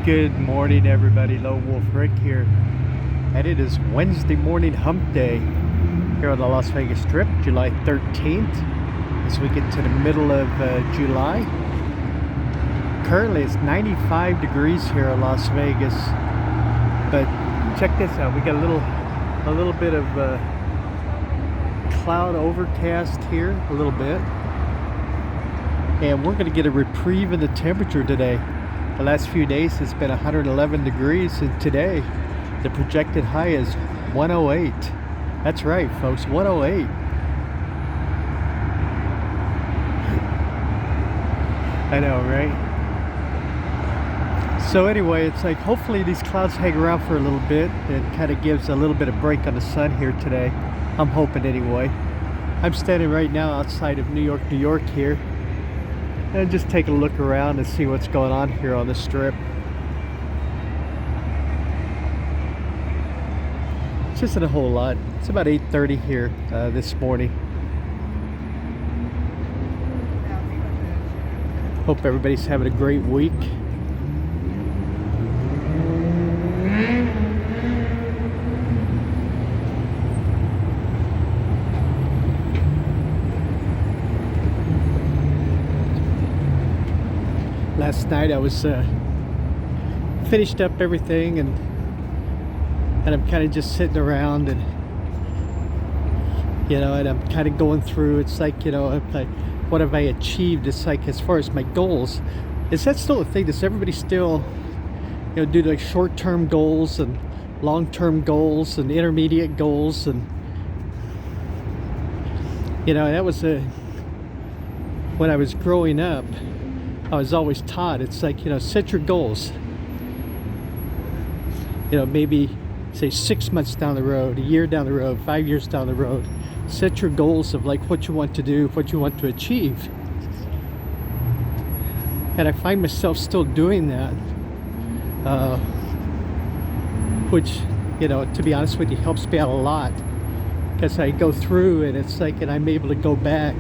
Good morning, everybody. Lone Wolf Rick here, and it is Wednesday morning hump day here on the Las Vegas Strip, July 13th, as we get to the middle of July. Currently, it's 95 degrees here in Las Vegas, but check this out. We got a little bit of cloud overcast here, a little bit, and we're going to get a reprieve in the temperature today. The last few days it's been 111 degrees, and today the projected high is 108. That's right, folks, 108. I know, right? So anyway, it's like hopefully these clouds hang around for a little bit. It kind of gives a little bit of break on the sun here today. I'm hoping anyway. I'm standing right now outside of New York here, and just take a look around and see what's going on here on the Strip. It's just a whole lot. It's about 8:30 here this morning. Hope everybody's having a great week. Last night I was finished up everything, and I'm kind of just sitting around, and and I'm kind of going through. It's like, what have I achieved? It's like, as far as my goals, is that still a thing? Does everybody still do like short-term goals and long-term goals and intermediate goals? And that was when I was growing up, I was always taught, it's like, set your goals. Maybe say 6 months down the road, a year down the road, 5 years down the road. Set your goals of like what you want to do, what you want to achieve. And I find myself still doing that, which, to be honest with you, helps me out a lot, because I go through and it's like, and I'm able to go back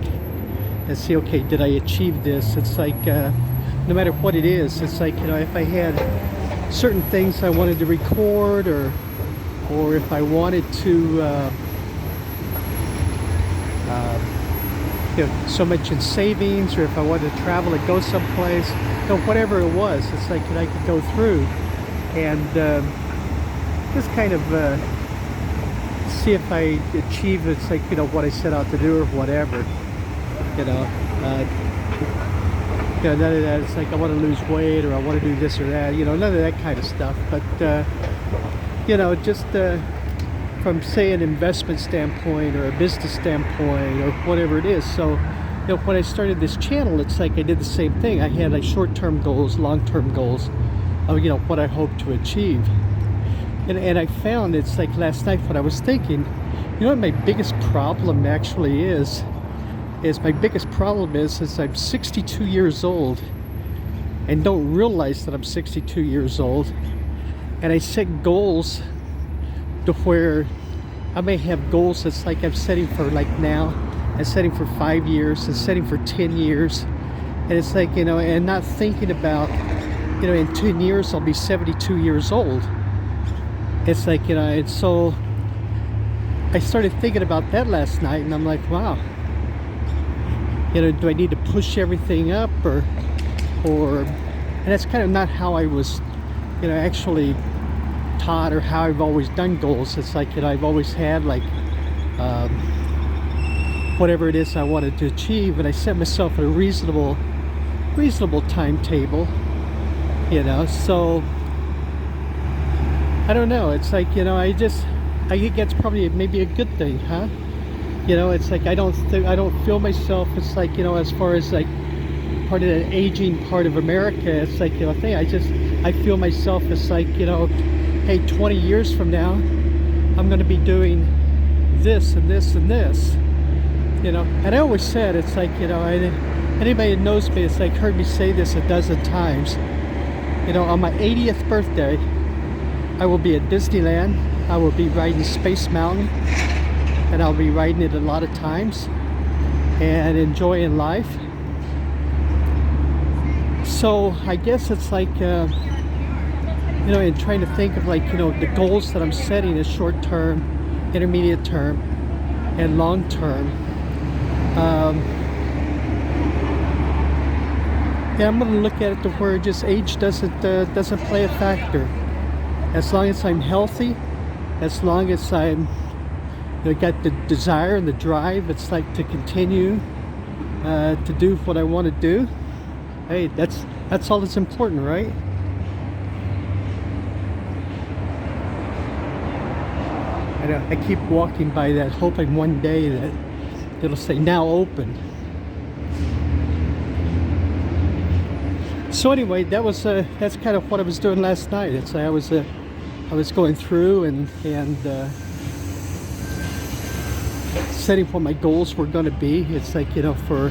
and see, okay, did I achieve this? It's like, no matter what it is, it's like, if I had certain things I wanted to record, or if I wanted to, so much in savings, or if I wanted to travel and go someplace, whatever it was, it's like, I could go through and just kind of see if I achieve, it's like, what I set out to do or whatever. None of that. It's like, I want to lose weight, or I want to do this or that. None of that kind of stuff. But just from, say, an investment standpoint or a business standpoint or whatever it is. So, when I started this channel, it's like I did the same thing. I had like short-term goals, long-term goals of what I hope to achieve. And I found, it's like last night when I was thinking, what my biggest problem actually is my biggest problem is I'm 62 years old and don't realize that I'm 62 years old, and I set goals to where I may have goals that's like I'm setting for like now, and setting for 5 years, and setting for 10 years, and it's like, and not thinking about, in 10 years I'll be 72 years old. It's like, and so I started thinking about that last night, and I'm like, wow, do I need to push everything up, or and that's kind of not how I was, actually taught, or how I've always done goals. It's like, I've always had like, whatever it is I wanted to achieve, and I set myself a reasonable timetable, so I don't know. It's like, I think that's probably maybe a good thing, huh? It's like I don't feel myself, it's like, as far as like part of the aging part of America, it's like, I feel myself as like, hey, 20 years from now I'm going to be doing this and this and this, and I always said, it's like, anybody that knows me, it's like, heard me say this a dozen times, on my 80th birthday I will be at Disneyland. I will be riding Space Mountain, and I'll be riding it a lot of times and enjoying life. So I guess it's like you know, and trying to think of like, you know, the goals that I'm setting as short term, intermediate term, and long term. Yeah, I'm gonna look at it to where just age doesn't play a factor. As long as I'm healthy, as long as I'm, you know, got the desire and the drive, it's like to continue to do what I want to do. Hey, that's all that's important, right? I know, I keep walking by that, hoping one day that it'll say now open. So anyway, that's kind of what I was doing last night. It's I was going through and setting what my goals were going to be. It's like, you know, for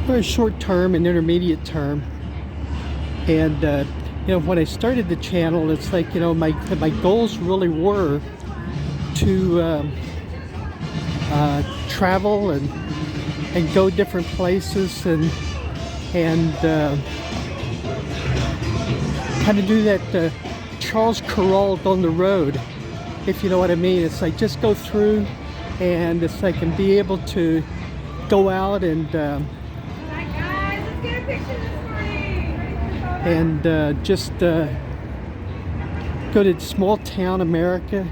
very short term and intermediate term. And you know, when I started the channel, it's like, you know, my goals really were to travel and go different places and kind of do that Charles Kuralt on the road, if you know what I mean. It's like just go through, and it's like and be able to go out and Guys, let's get a picture this morning. and just go to small town America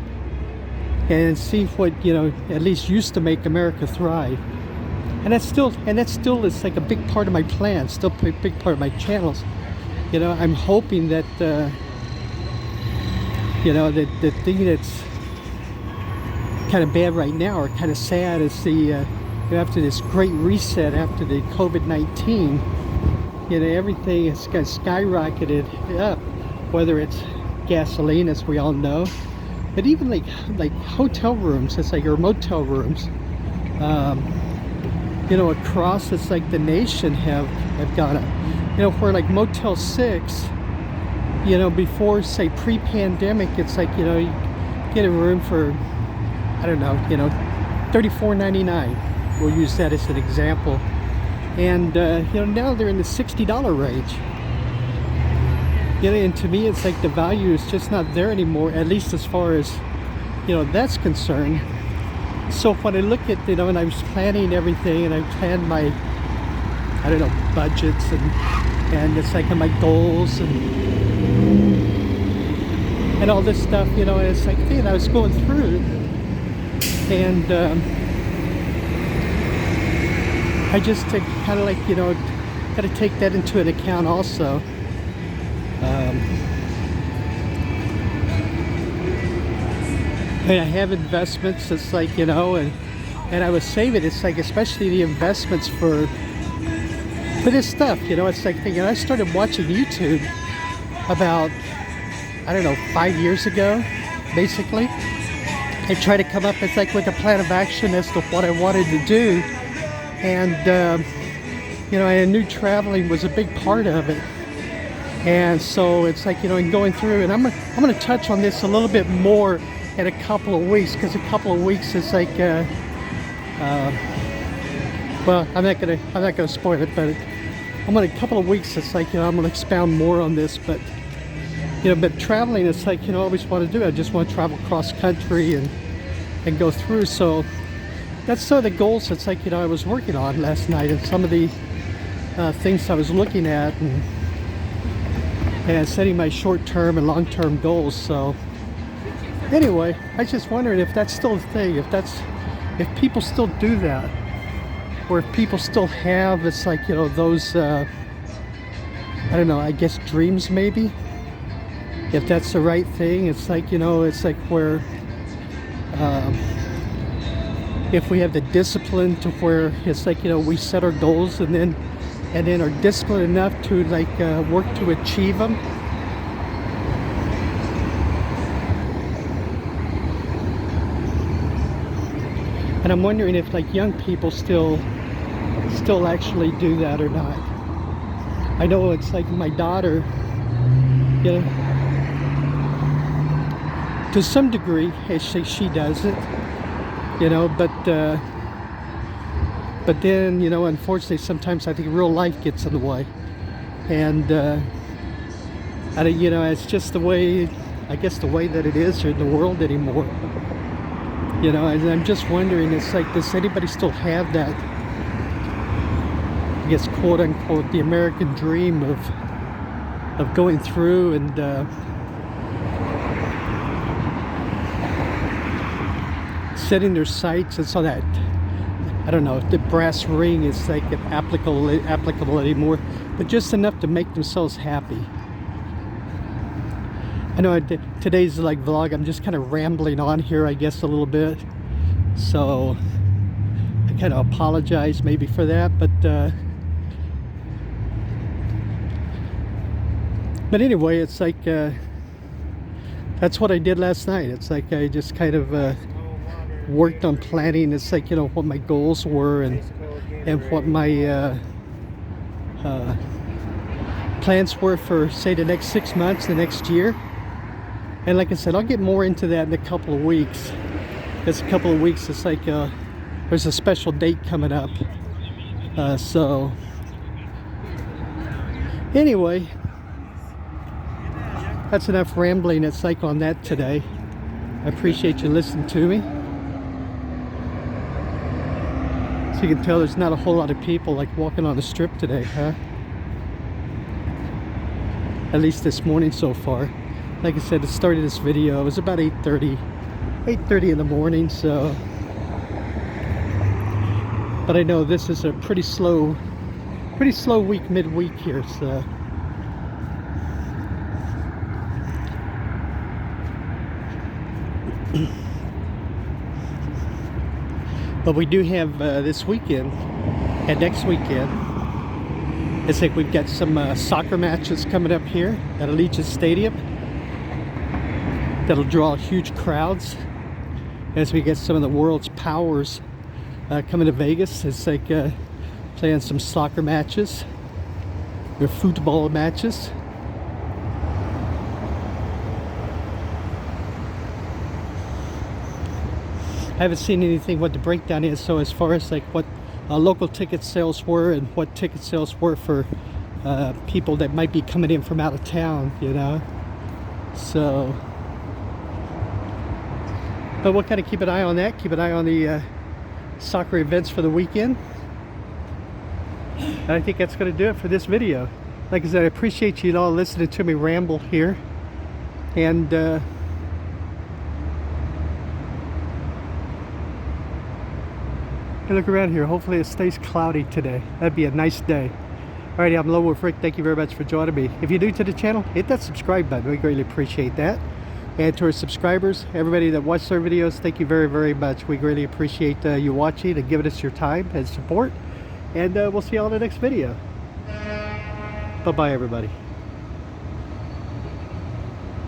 and see what, you know, at least used to make America thrive. And that still is like a big part of my plan, still a big part of my channels. You know, I'm hoping that you know, that the thing that's kind of bad right now, or kind of sad, is the you know, after this great reset after the COVID-19, you know, everything has kind of skyrocketed up, whether it's gasoline, as we all know, but even like hotel rooms, it's like, or motel rooms, you know, across, it's like the nation have gone up. You know, where like Motel 6, you know, before, say, pre-pandemic, it's like, you know, you get a room for, I don't know, you know, $34.99. We'll use that as an example. And you know, now they're in the $60 range. You know, and to me, it's like the value is just not there anymore, at least as far as, you know, that's concerned. So when I look at, you know, and I was planning everything, and I planned my, I don't know, budgets and it's like my goals and all this stuff, you know, and it's like, man, I was going through, and I just kind of like, you know, got to take that into an account also. And I have investments, it's like, you know, and I was saving, it's like, especially the investments for this stuff, you know. It's like, you know, I started watching YouTube about, I don't know, 5 years ago, basically. I tried to come up, it's like, with a plan of action as to what I wanted to do. And, you know, I knew traveling was a big part of it. And so it's like, you know, and going through, and I'm going to touch on this a little bit more in a couple of weeks, because a couple of weeks is like, well, I'm not gonna spoil it, but a couple of weeks, it's like, you know, I'm gonna expound more on this. But, you know, but traveling, it's like, you know, I always want to do. I just want to travel cross country and go through. So that's some of the goals. It's like, you know, I was working on last night, and some of the things I was looking at, and setting my short-term and long-term goals. So anyway, I was just wondering if that's still a thing, if people still do that, or if people still have, it's like, you know, those, I don't know, I guess dreams maybe, if that's the right thing. It's like, you know, it's like where, if we have the discipline to where it's like, you know, we set our goals and then are disciplined enough to like work to achieve them. And I'm wondering if like young people still actually do that or not. I know it's like my daughter, you know, to some degree, she does it, you know, but then, you know, unfortunately, sometimes I think real life gets in the way, and You know, it's just the way, I guess, the way that it is in the world anymore. You know, and I'm just wondering, it's like, does anybody still have that, I guess, quote unquote, the American dream of going through and setting their sights, and so that, I don't know, the brass ring is like applicable anymore, but just enough to make themselves happy. I know today's like vlog, I'm just kind of rambling on here, I guess, a little bit, so I kind of apologize maybe for that, but anyway, it's like that's what I did last night. It's like I just kind of worked on planning. It's like, you know, what my goals were and what my plans were for, say, the next 6 months, the next year. And like I said, I'll get more into that in a couple of weeks. It's a couple of weeks. It's like there's a special date coming up. So anyway, that's enough rambling. It's like on that today. I appreciate you listening to me. So you can tell there's not a whole lot of people like walking on the strip today, huh? At least this morning so far. Like I said, it started this video, it was about 8:30 in the morning, so. But I know this is a pretty slow week, midweek here, so. But we do have this weekend and next weekend, it's like we've got some soccer matches coming up here at Allegiant Stadium that'll draw huge crowds as we get some of the world's powers coming to Vegas. It's like playing some soccer matches or football matches. I haven't seen anything what the breakdown is, so as far as like what local ticket sales were and what ticket sales were for people that might be coming in from out of town, you know. So, but we'll kind of keep an eye on that, keep an eye on the soccer events for the weekend. And I think that's going to do it for this video. Like I said, I appreciate you all listening to me ramble here. And look around here. Hopefully it stays cloudy today. That'd be a nice day. Alrighty, I'm Lone Wolf Rick. Thank you very much for joining me. If you're new to the channel, hit that subscribe button. We greatly appreciate that. And to our subscribers, everybody that watched our videos, thank you very, very much. We greatly appreciate you watching and giving us your time and support. And we'll see you all in the next video. Bye-bye, everybody.